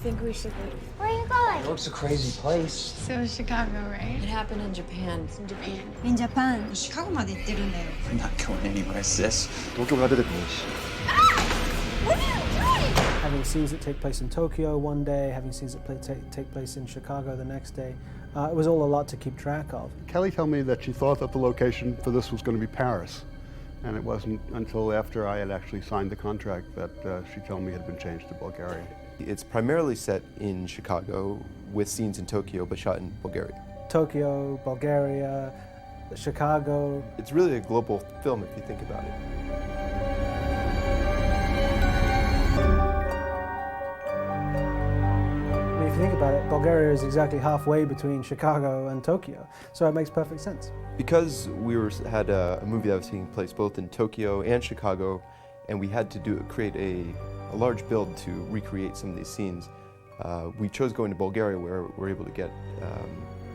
think we should leave. Where are you going? It looks a crazy place. So Chicago, right? It happened in Japan. In Japan. In Japan. I'm not going anywhere, sis. 도쿄 가도 돼. What are you doing? Having scenes that take place in Tokyo one day, having scenes that take place in Chicago the next day, it was all a lot to keep track of. Kelly told me that she thought that the location for this was going to be Paris. And it wasn't until after I had actually signed the contract that she told me it had been changed to Bulgaria. It's primarily set in Chicago with scenes in Tokyo, but shot in Bulgaria. Tokyo, Bulgaria, Chicago. It's really a global film if you think about it. If you think about it, Bulgaria is exactly halfway between Chicago and Tokyo, so it makes perfect sense. Because we had a movie that was taking place both in Tokyo and Chicago, and we had to create a large build to recreate some of these scenes, we chose going to Bulgaria where we're able to get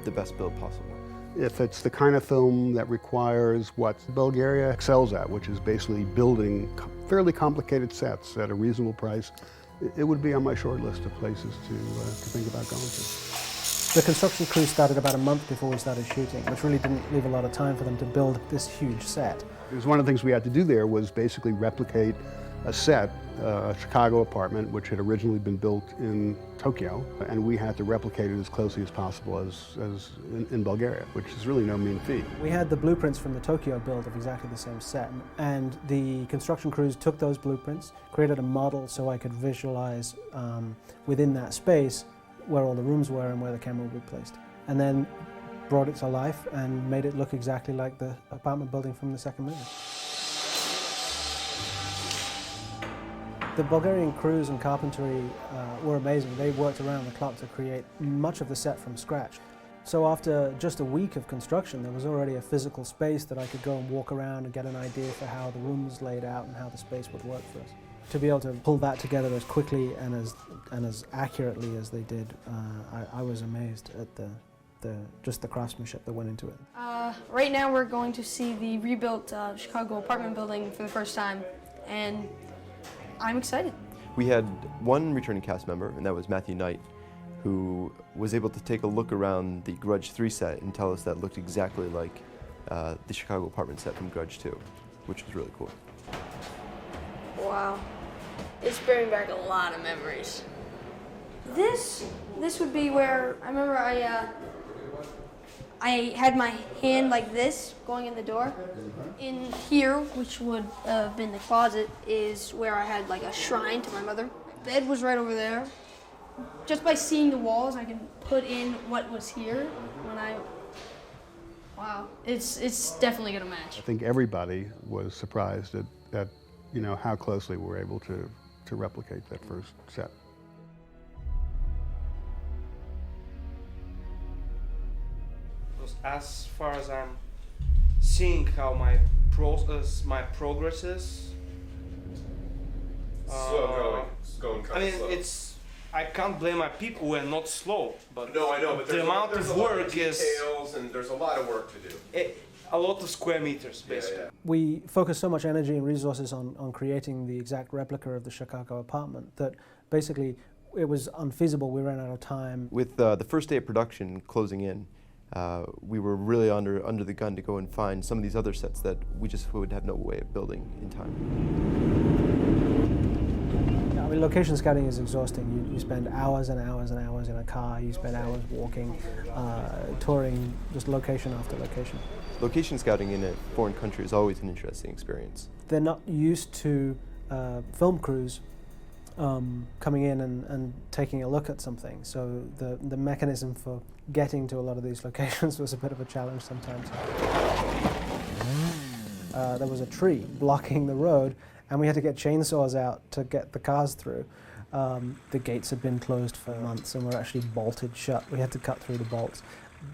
the best build possible. If it's the kind of film that requires what Bulgaria excels at, which is basically building fairly complicated sets at a reasonable price, it would be on my short list of places to think about going to. The construction crew started about a month before we started shooting, which really didn't leave a lot of time for them to build this huge set. Because one of the things we had to do there was basically replicate a set, a Chicago apartment, which had originally been built in Tokyo, and we had to replicate it as closely as possible as in Bulgaria, which is really no mean feat. We had the blueprints from the Tokyo build of exactly the same set, and the construction crews took those blueprints, created a model so I could visualize within that space where all the rooms were and where the camera would be placed, and then brought it to life and made it look exactly like the apartment building from the second movie. The Bulgarian crews and carpentry were amazing. They worked around the clock to create much of the set from scratch. So after just a week of construction, there was already a physical space that I could go and walk around and get an idea for how the room was laid out and how the space would work for us. To be able to pull that together as quickly and as accurately as they did, I was amazed at just the craftsmanship that went into it. Right now we're going to see the rebuilt Chicago apartment building for the first time, and I'm excited. We had one returning cast member, and that was Matthew Knight, who was able to take a look around the Grudge 3 set and tell us that it looked exactly like the Chicago apartment set from Grudge 2, which was really cool. Wow. It's bringing back a lot of memories. This would be where I remember I had my hand like this going in the door. In here, which would have been the closet, is where I had like a shrine to my mother. Bed was right over there. Just by seeing the walls, I can put in what was here when wow, it's definitely gonna match. I think everybody was surprised at how closely we were able to replicate that first set. As far as I'm seeing how my progress is, going kind of slow. I can't blame my people who are not slow, but no, I know, but the amount there's of a lot work of details and there's a lot of work to do. A lot of square meters, basically. Yeah. We focused so much energy and resources on creating the exact replica of the Chicago apartment that basically it was unfeasible. We ran out of time. With the first day of production closing in, we were really under the gun to go and find some of these other sets that we just would have no way of building in time. I mean, location scouting is exhausting. You spend hours and hours and hours in a car. You spend hours walking, touring just location after location. Location scouting in a foreign country is always an interesting experience. They're not used to film crews coming in and taking a look at something. So the mechanism for getting to a lot of these locations was a bit of a challenge sometimes. There was a tree blocking the road, and we had to get chainsaws out to get the cars through. The gates had been closed for months and were actually bolted shut. We had to cut through the bolts.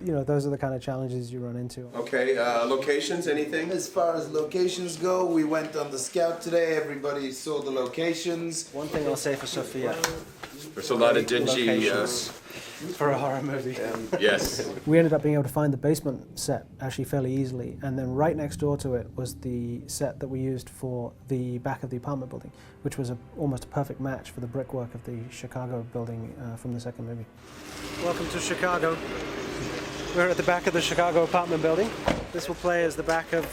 Those are the kind of challenges you run into. Okay, locations, anything? As far as locations go, we went on the scout today. Everybody saw the locations. One thing I'll say for Sophia. There's a lot of dingy for a horror movie. Yes. We ended up being able to find the basement set actually fairly easily, and then right next door to it was the set that we used for the back of the apartment building, which was almost a perfect match for the brickwork of the Chicago building from the second movie. Welcome to Chicago. We're at the back of the Chicago apartment building. This will play as the back of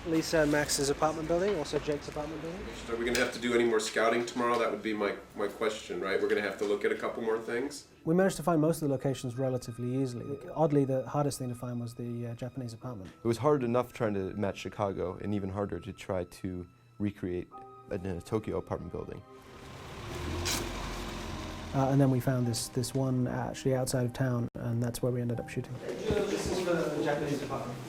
Lisa and Max's apartment building, also Jake's apartment building. Are we going to have to do any more scouting tomorrow? That would be my question, right? We're going to have to look at a couple more things? We managed to find most of the locations relatively easily. Oddly, the hardest thing to find was the Japanese apartment. It was hard enough trying to match Chicago, and even harder to try to recreate a Tokyo apartment building. And then we found this one actually outside of town, and that's where we ended up shooting. This is the Japanese apartment.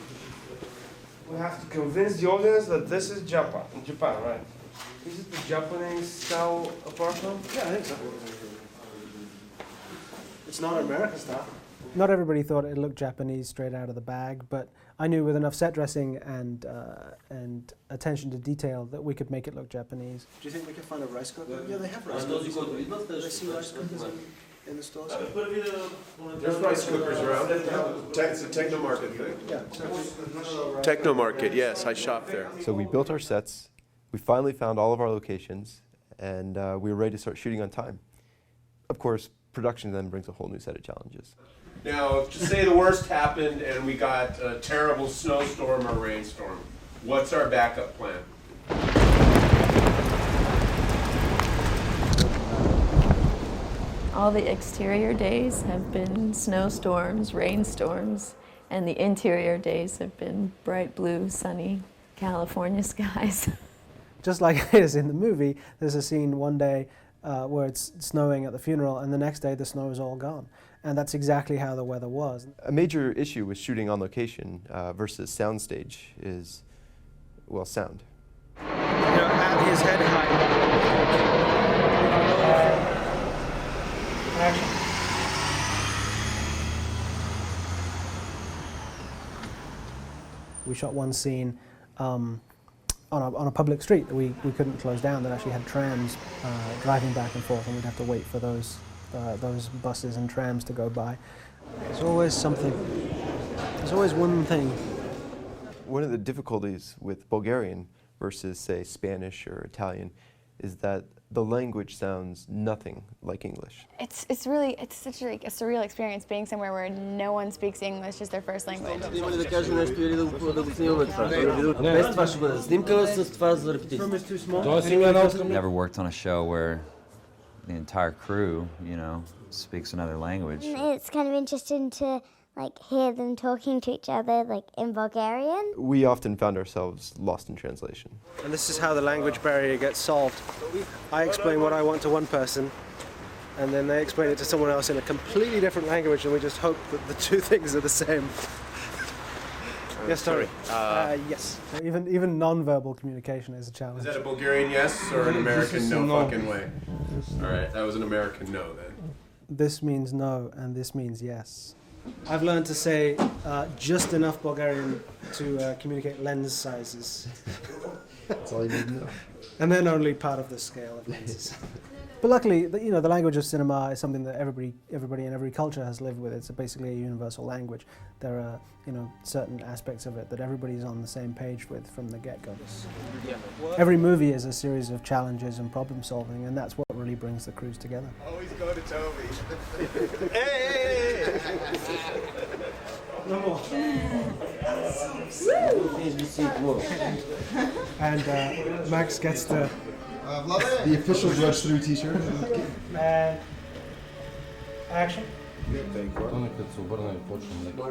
We have to convince the audience that this is Japan, right? Is it the Japanese style apartment? Yeah, I think so. It's not American style. Not everybody thought it looked Japanese straight out of the bag, but I knew with enough set dressing and attention to detail that we could make it look Japanese. Do you think we could find a rice cooker? Yeah, they have rice cookers. Do they see rice cookers in the stores? There's rice cookers around. It's a Techno Market thing. Yeah. Techno Market, yes, I shop there. So we built our sets, we finally found all of our locations, and we were ready to start shooting on time. Of course, production then brings a whole new set of challenges. Now, just say the worst happened and we got a terrible snowstorm or rainstorm. What's our backup plan? All the exterior days have been snowstorms, rainstorms, and the interior days have been bright blue, sunny California skies. Just like it is in the movie, there's a scene one day where it's snowing at the funeral, and the next day the snow is all gone. And that's exactly how the weather was. A major issue with shooting on location versus soundstage is, well, sound. You know, at his head height. Action. We shot one scene on a public street that we couldn't close down, that actually had trams driving back and forth, and we'd have to wait for those buses and trams to go by. There's always something. There's always one thing. One of the difficulties with Bulgarian versus, say, Spanish or Italian is that the language sounds nothing like English. It's such like a surreal experience being somewhere where no one speaks English as their first language. Never worked on a show where the entire crew, you know, speaks another language. It's kind of interesting to hear them talking to each other in Bulgarian. We often found ourselves lost in translation. And this is how the language barrier gets solved. I explain what I want to one person, and then they explain it to someone else in a completely different language, and we just hope that the two things are the same. Yes, sorry. Yes. Even non-verbal communication is a challenge. Is that a Bulgarian yes or an American no fucking way? All right, that was an American no then. This means no, and this means yes. I've learned to say just enough Bulgarian to communicate lens sizes. That's all you need to know. And then only part of the scale of lenses. But luckily, the language of cinema is something that everybody in every culture has lived with. It's basically a universal language. There are, certain aspects of it that everybody's on the same page with from the get-go. Every movie is a series of challenges and problem solving, and that's what really brings the crews together. Always go to Toby. Hey! No more. And Max gets the official Grudge 3 t-shirt. And action. Той като се обърна и почвам леко.